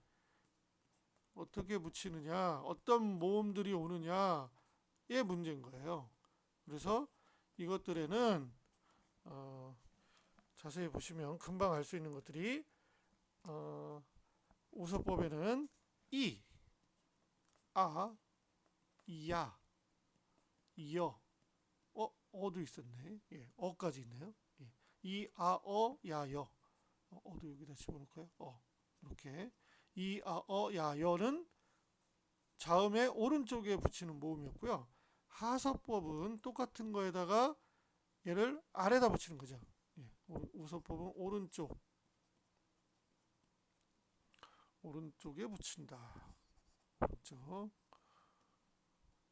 어떻게 붙이느냐, 어떤 모음들이 오느냐의 문제인 거예요. 그래서 이것들에는 자세히 보시면 금방 알 수 있는 것들이 우서법에는 이, 아, 야, 여, 어도 있었네. 예, 어까지 있네요. 예, 이, 아, 야, 여. 어도 여기다 집어넣을까요? 이렇게 이, 아, 야, 여는 자음의 오른쪽에 붙이는 모음이었고요. 하서법은 똑같은 거에다가 얘를 아래다 붙이는 거죠. 예, 우서법은 오른쪽에 붙인다. 오른쪽.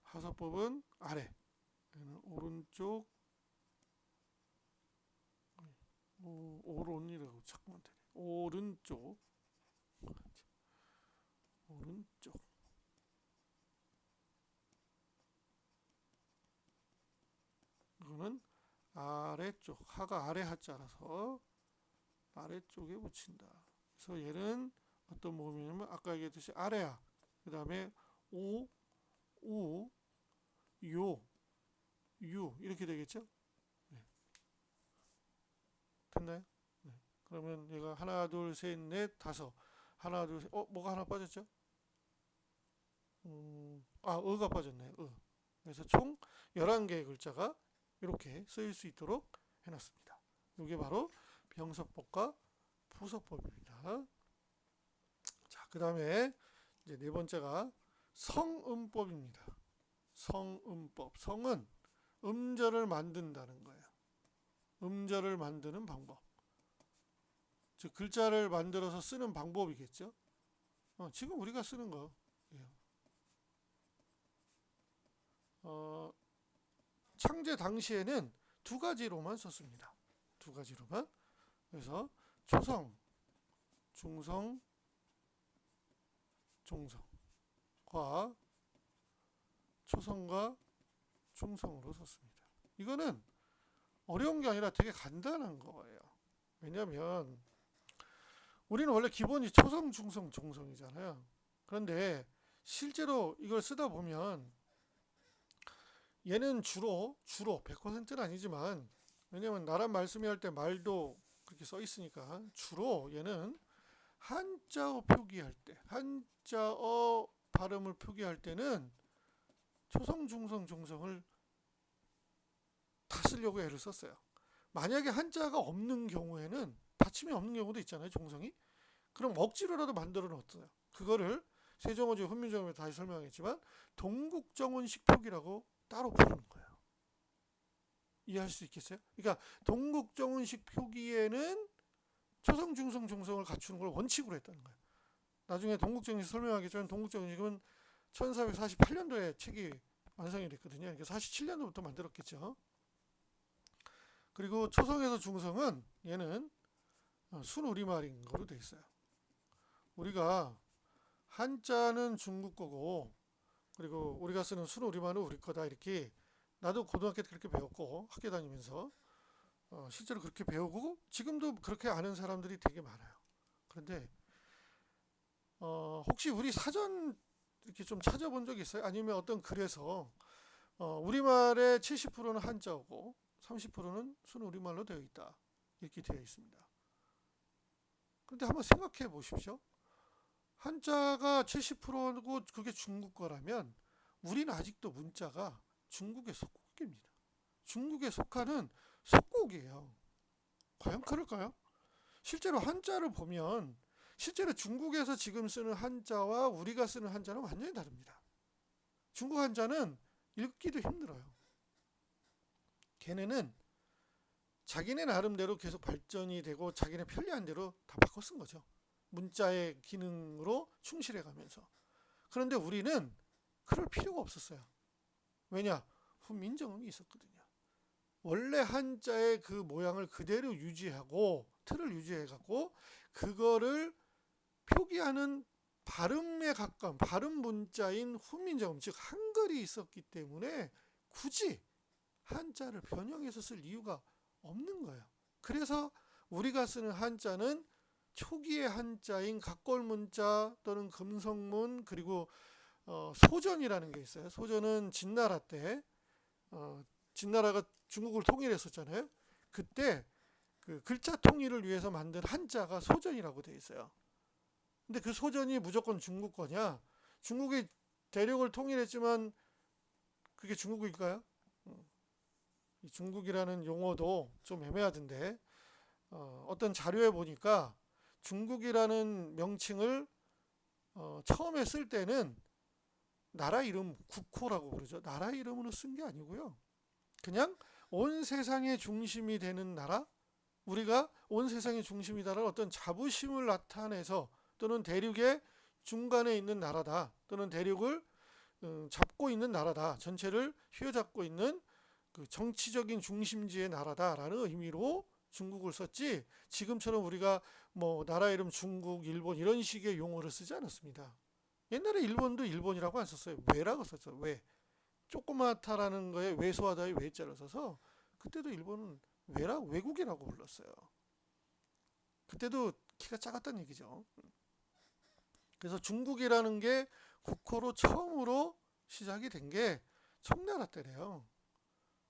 하서법은 아래. 얘는 오른쪽. 오른이라고 자꾸만 되네. 오른쪽. 이거는 아래쪽. 하가 아래 하자라서 아래쪽에 붙인다. 그래서 얘는 어떤 모음이냐면 아까 얘기했듯이 아래야. 그 다음에 오, 우, 요, 유 이렇게 되겠죠? 네. 됐나요? 네. 그러면 얘가 하나, 둘, 셋, 넷, 다섯. 하나, 둘, 셋. 뭐가 하나 빠졌죠? 어가 빠졌네요. 그래서 총 11개의 글자가 이렇게 쓰일 수 있도록 해놨습니다. 이게 바로 병서법과 부서법입니다. 자, 그 다음에 이제 네 번째가 성음법입니다. 성음법. 성은 음절을 만든다는 거예요. 음절을 만드는 방법. 즉 글자를 만들어서 쓰는 방법이겠죠. 지금 우리가 쓰는 거. 창제 당시에는 두 가지로만 썼습니다. 두 가지로만. 그래서 초성, 중성, 종성과 초성과 중성으로 썼습니다. 이거는 어려운 게 아니라 되게 간단한 거예요. 왜냐하면 우리는 원래 기본이 초성, 중성, 종성이잖아요. 그런데 실제로 이걸 쓰다 보면 얘는 주로 100%는 아니지만, 왜냐면 나란 말씀이 할 때 말도 그렇게 써 있으니까 주로 얘는 한자어 표기할 때, 한자어 발음을 표기할 때는 초성, 중성, 종성을 다 쓰려고 애를 썼어요. 만약에 한자가 없는 경우에는 받침이 없는 경우도 있잖아요, 종성이. 그럼 억지로라도 만들어 놨어요. 그거를 세종어제 훈민정음에 다시 설명하겠지만 동국정운식 표기라고 따로 부르는 거예요. 이해할 수 있겠어요? 그러니까 동국정운식 표기에는 초성, 중성, 종성을 갖추는 걸 원칙으로 했다는 거예요. 나중에 동국정운식 설명하겠지만 동국정운식은 1448년도에 책이 완성이 됐거든요. 그러니까 47년도부터 만들었겠죠. 그리고 초성에서 중성은 얘는 순우리말인 거로 되어 있어요. 우리가 한자는 중국 거고, 그리고 우리가 쓰는 순우리말은 우리 거다, 이렇게 나도 고등학교 때 그렇게 배웠고 학교 다니면서 실제로 그렇게 배우고 지금도 그렇게 아는 사람들이 되게 많아요. 그런데 혹시 우리 사전 이렇게 좀 찾아본 적 있어요? 아니면 어떤 글에서 우리말의 70%는 한자어고 30%는 순우리말로 되어 있다, 이렇게 되어 있습니다. 그런데 한번 생각해 보십시오. 한자가 70%고 그게 중국 거라면 우리는 아직도 문자가 중국의 속국입니다. 중국에 속하는 속국이에요. 과연 그럴까요? 실제로 한자를 보면 실제로 중국에서 지금 쓰는 한자와 우리가 쓰는 한자는 완전히 다릅니다. 중국 한자는 읽기도 힘들어요. 걔네는 자기네 나름대로 계속 발전이 되고 자기네 편리한 대로 다 바꿔 쓴 거죠. 문자의 기능으로 충실해 가면서. 그런데 우리는 그럴 필요가 없었어요. 왜냐? 훈민정음이 있었거든요. 원래 한자의 그 모양을 그대로 유지하고 틀을 유지해 갖고 그거를 표기하는 발음에 가까운 발음 문자인 훈민정음, 즉 한글이 있었기 때문에 굳이 한자를 변형해서 쓸 이유가 없는 거예요. 그래서 우리가 쓰는 한자는 초기의 한자인 각골문자 또는 금성문, 그리고 소전이라는 게 있어요. 소전은 진나라 때 진나라가 중국을 통일했었잖아요. 그때 그 글자 통일을 위해서 만든 한자가 소전이라고 되어 있어요. 근데 그 소전이 무조건 중국 거냐? 중국이 대륙을 통일했지만 그게 중국일까요? 이 중국이라는 용어도 좀 애매하던데 어떤 자료에 보니까 중국이라는 명칭을 처음에 쓸 때는 나라 이름 국호라고 부르죠. 나라 이름으로 쓴 게 아니고요. 그냥 온 세상의 중심이 되는 나라, 우리가 온 세상의 중심이다라는 어떤 자부심을 나타내서, 또는 대륙의 중간에 있는 나라다, 또는 대륙을 잡고 있는 나라다, 전체를 휘어잡고 있는 그 정치적인 중심지의 나라다라는 의미로 중국을 썼지, 지금처럼 우리가 뭐 나라 이름 중국, 일본 이런 식의 용어를 쓰지 않았습니다. 옛날에 일본도 일본이라고 안 썼어요. 왜라고 썼어요. 왜. 조그맣다라는 거에 왜소하다의 왜자를 써서 그때도 일본은 외국이라고 불렀어요. 그때도 키가 작았다는 얘기죠. 그래서 중국이라는 게 국호로 처음으로 시작이 된 게 청나라 때래요.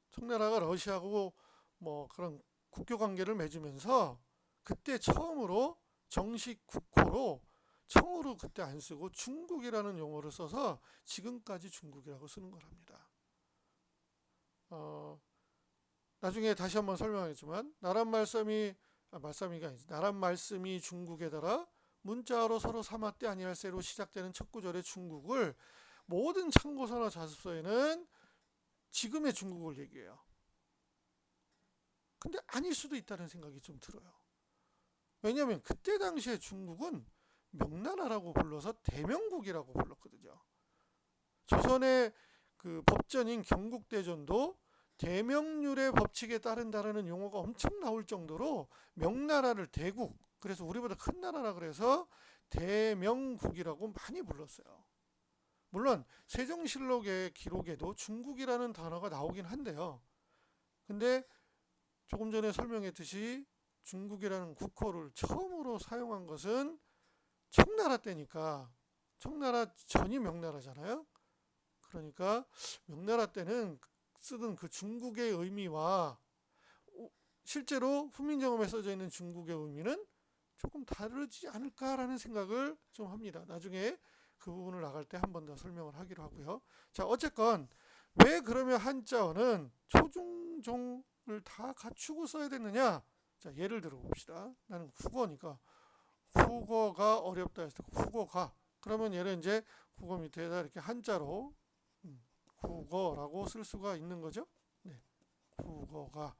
청나라가 러시아하고 뭐 그런 국교 관계를 맺으면서 그때 처음으로 정식 국호로 청으로 그때 안 쓰고 중국이라는 용어를 써서 지금까지 중국이라고 쓰는 거랍니다. 나중에 다시 한번 설명하겠지만 나란 말씀이 중국에 달아 문자로 서로 삼았대 아니할세로 시작되는 첫 구절의 중국을 모든 참고서나 자습서에는 지금의 중국을 얘기해요. 근데 아닐 수도 있다는 생각이 좀 들어요. 왜냐하면 그때 당시에 중국은 명나라라고 불러서 대명국이라고 불렀거든요. 조선의 그 법전인 경국대전도 대명률의 법칙에 따른다라는 용어가 엄청 나올 정도로 명나라를 대국, 그래서 우리보다 큰 나라라 그래서 대명국이라고 많이 불렀어요. 물론 세종실록의 기록에도 중국이라는 단어가 나오긴 한데요. 근데 조금 전에 설명했듯이 중국이라는 국호를 처음으로 사용한 것은 청나라 때니까, 청나라 전이 명나라잖아요. 그러니까 명나라 때는 쓰던 그 중국의 의미와 실제로 훈민정음에 써져 있는 중국의 의미는 조금 다르지 않을까라는 생각을 좀 합니다. 나중에 그 부분을 나갈 때 한 번 더 설명을 하기로 하고요. 자, 어쨌건 왜 그러면 한자어는 초중종을 다 갖추고 써야 됐느냐? 자, 예를 들어 봅시다. 나는 국어니까 국어가 어렵다 했을 때 국어가, 그러면 얘를 이제 국어 밑에다 이렇게 한자로 국어라고 쓸 수가 있는 거죠. 네, 국어가.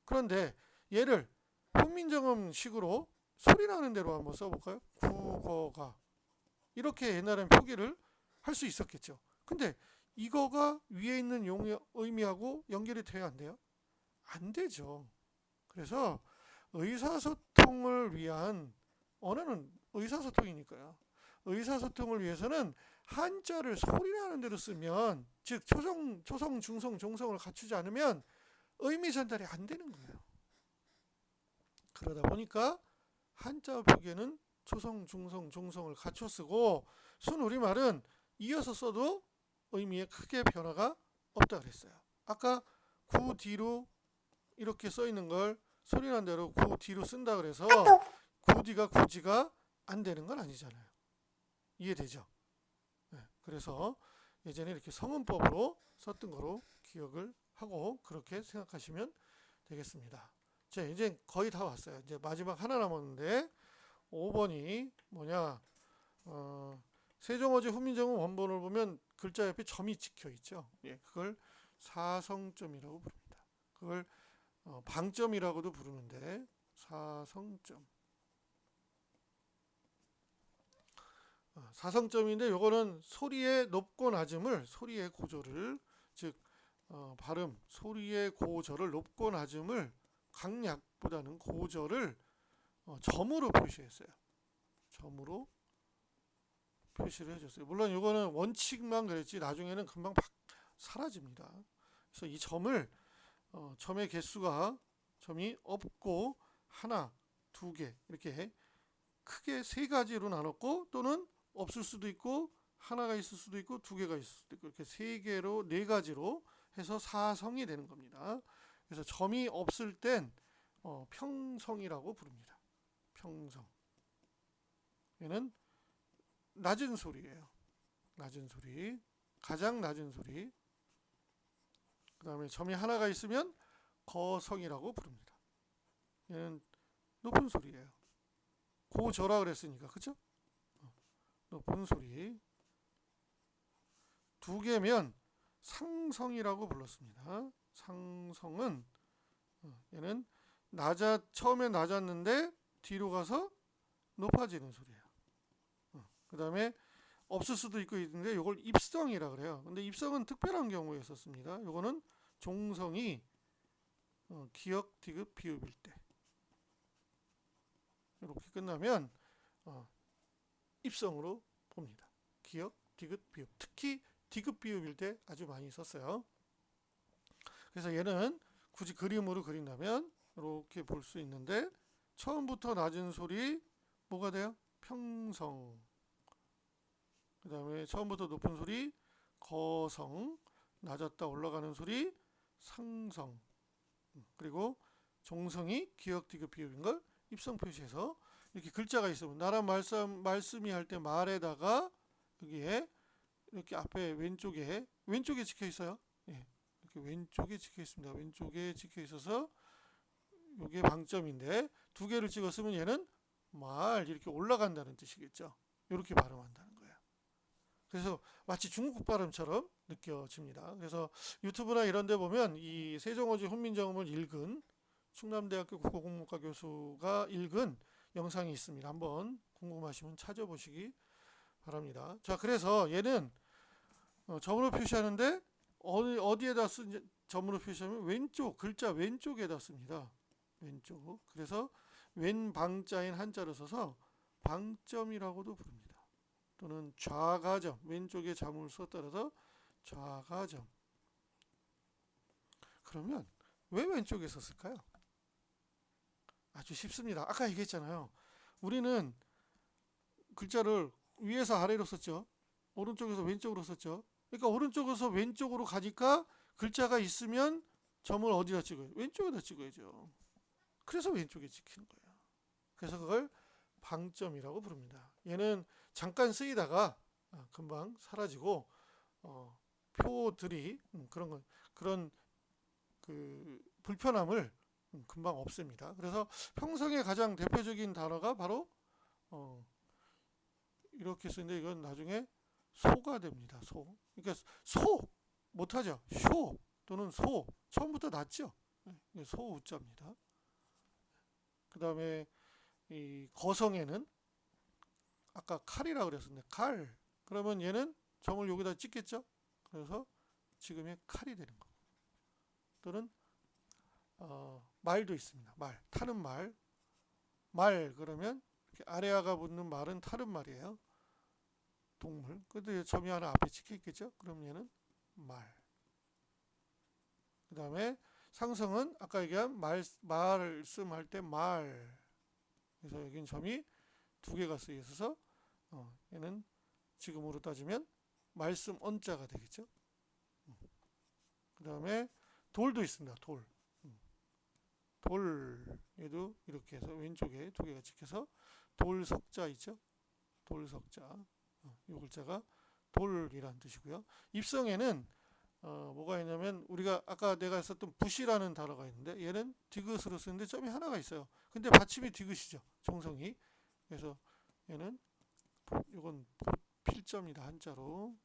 그런데 얘를 훈민정음식으로 소리 나는 대로 한번 써볼까요? 국어가. 이렇게 옛날엔 표기를 할 수 있었겠죠. 근데 이거가 위에 있는 용의 의미하고 연결이 돼야 안 돼요? 안 되죠. 그래서 의사소통을 위한, 언어는 의사소통이니까요. 의사소통을 위해서는 한자를 소리나는 대로 쓰면, 즉 초성, 중성, 종성을 갖추지 않으면 의미 전달이 안 되는 거예요. 그러다 보니까 한자 표기에는 초성, 중성, 종성을 갖춰 쓰고 순우리말은 이어서 써도 의미에 크게 변화가 없다 그랬어요. 아까 구 뒤로 이렇게 써 있는 걸 소리난 대로 구 뒤로 쓴다 그래서 구 뒤가 구지가 안 되는 건 아니잖아요. 이해되죠? 네, 그래서 예전에 이렇게 성은법으로 썼던 거로 기억을 하고 그렇게 생각하시면 되겠습니다. 자, 이제 거의 다 왔어요. 이제 마지막 하나 남았는데 5번이 뭐냐? 세종어제 훈민정음 원본을 보면 글자 옆에 점이 찍혀 있죠. 예, 그걸 사성점이라고 부릅니다. 그걸 방점이라고도 부르는데 사성점. 사성점인데 요거는 소리의 높고 낮음을, 소리의 고조를, 즉 발음, 소리의 고저를, 높고 낮음을, 강약보다는 고저를 점으로 표시했어요. 점으로 표시를 해줬어요. 물론 이거는 원칙만 그랬지 나중에는 금방 사라집니다. 그래서 이 점을 점의 개수가 점이 없고 하나, 두 개 이렇게 크게 세 가지로 나눴고 또는 없을 수도 있고 하나가 있을 수도 있고 두 개가 있을 수도 있고 이렇게 세 개로 네 가지로 해서 사성이 되는 겁니다. 그래서 점이 없을 땐 평성이라고 부릅니다. 평성. 얘는 낮은 소리예요. 낮은 소리. 가장 낮은 소리. 그 다음에 점이 하나가 있으면 거성이라고 부릅니다. 얘는 높은 소리예요. 고저라 그랬으니까 그쵸? 높은 소리. 두 개면 상성이라고 불렀습니다. 상성은 얘는 처음에 낮았는데 뒤로 가서 높아지는 소리예요. 그 다음에 없을 수도 있고 있는데 이걸 입성이라 그래요. 근데 입성은 특별한 경우에 썼습니다. 이거는 종성이 기역, 디귿, 비읍일 때 이렇게 끝나면 입성으로 봅니다. 기역, 디귿, 비읍. 특히 디귿, 비읍일 때 아주 많이 썼어요. 그래서 얘는 굳이 그림으로 그린다면 이렇게 볼 수 있는데 처음부터 낮은 소리 뭐가 돼요? 평성. 그 다음에 처음부터 높은 소리 거성. 낮았다 올라가는 소리 상성. 그리고 종성이 기역, 디귿, 비읍인 걸 입성 표시해서 이렇게 글자가 있으면 나란 말씀이 할 때 말에다가 여기에 이렇게 앞에 왼쪽에 찍혀 있어요. 예, 이렇게 왼쪽에 찍혀 있습니다. 왼쪽에 찍혀 있어서 이게 방점인데 두 개를 찍었으면 얘는 말 이렇게 올라간다는 뜻이겠죠. 이렇게 발음한다는 거예요. 그래서 마치 중국 발음처럼 느껴집니다. 그래서 유튜브나 이런 데 보면 이 세종어지 훈민정음을 읽은 충남대학교 국어국문과 교수가 읽은 영상이 있습니다. 한번 궁금하시면 찾아보시기 바랍니다. 자, 그래서 얘는 점으로 표시하는데 어디에다 점으로 표시하면 왼쪽, 글자 왼쪽에다 씁니다. 왼쪽. 그래서 왼방자인 한자를 써서 방점이라고도 부릅니다. 또는 좌가점, 왼쪽에 점을 썼다라서 좌가점. 그러면 왜 왼쪽에 썼을까요? 아주 쉽습니다. 아까 얘기했잖아요. 우리는 글자를 위에서 아래로 썼죠. 오른쪽에서 왼쪽으로 썼죠. 그러니까 오른쪽에서 왼쪽으로 가니까 글자가 있으면 점을 어디다 찍어요? 왼쪽에다 찍어야죠. 그래서 왼쪽에 찍히는 거예요. 그래서 그걸 방점이라고 부릅니다. 얘는 잠깐 쓰이다가 금방 사라지고 표들이 그런 그 불편함을 금방 없앱니다. 그래서 평성의 가장 대표적인 단어가 바로 이렇게 쓰는데 이건 나중에 소가 됩니다. 소. 그러니까 소 못하죠. 쇼 또는 소. 처음부터 낮죠. 소우자입니다. 그 다음에 이 거성에는 아까 칼이라고 그랬었는데 칼. 그러면 얘는 점을 여기다 찍겠죠. 그래서 지금의 칼이 되는 거고. 또는 말도 있습니다. 말. 타는 말. 말 그러면 이렇게 아래아가 붙는 말은 타는 말이에요. 동물. 근데 점이 하나 앞에 찍혀 있겠죠. 그럼 얘는 말. 그 다음에 상성은 아까 얘기한 말씀할 때 말. 그래서 여기는 점이 두 개가 쓰여 있어서 얘는 지금으로 따지면 말씀 언자가 되겠죠. 그 다음에 돌도 있습니다. 돌. 돌 얘도 이렇게 해서 왼쪽에 두 개가 찍혀서 돌석자 있죠. 돌석자. 이 글자가 돌이라는 뜻이고요. 입성에는 뭐가 있냐면 우리가 아까 내가 썼던 붓이라는 단어가 있는데 얘는 디귿으로 쓰는데 점이 하나가 있어요. 근데 받침이 디귿이죠. 종성이. 그래서 얘는 이건 필점이다. 한자로.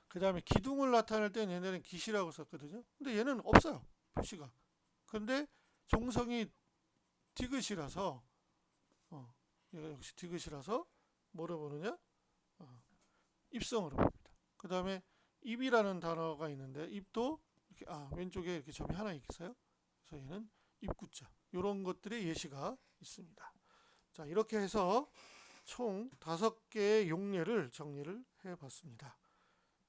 그 다음에 기둥을 나타낼 때는 얘네는 기시라고 썼거든요. 근데 얘는 없어요. 표시가. 근데 종성이 디귿이라서 얘가 역시 디귿이라서 뭐로 보느냐? 입성으로 봅니다. 그 다음에 입이라는 단어가 있는데 입도 이렇게 왼쪽에 이렇게 점이 하나 있어요. 그래서 얘는 입구자. 이런 것들의 예시가 있습니다. 자, 이렇게 해서 총 5개의 용례를 정리를 해봤습니다.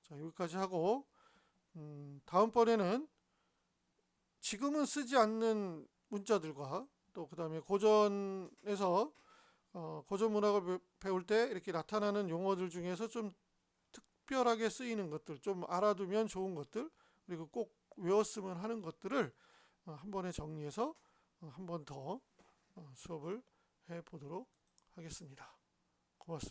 자, 여기까지 하고 다음번에는 지금은 쓰지 않는 문자들과 또 그다음에 고전에서 고전 문학을 배울 때 이렇게 나타나는 용어들 중에서 좀 특별하게 쓰이는 것들, 좀 알아두면 좋은 것들, 그리고 꼭 외웠으면 하는 것들을 한 번에 정리해서 한 번 더 수업을 해 보도록 하겠습니다. 고맙습니다.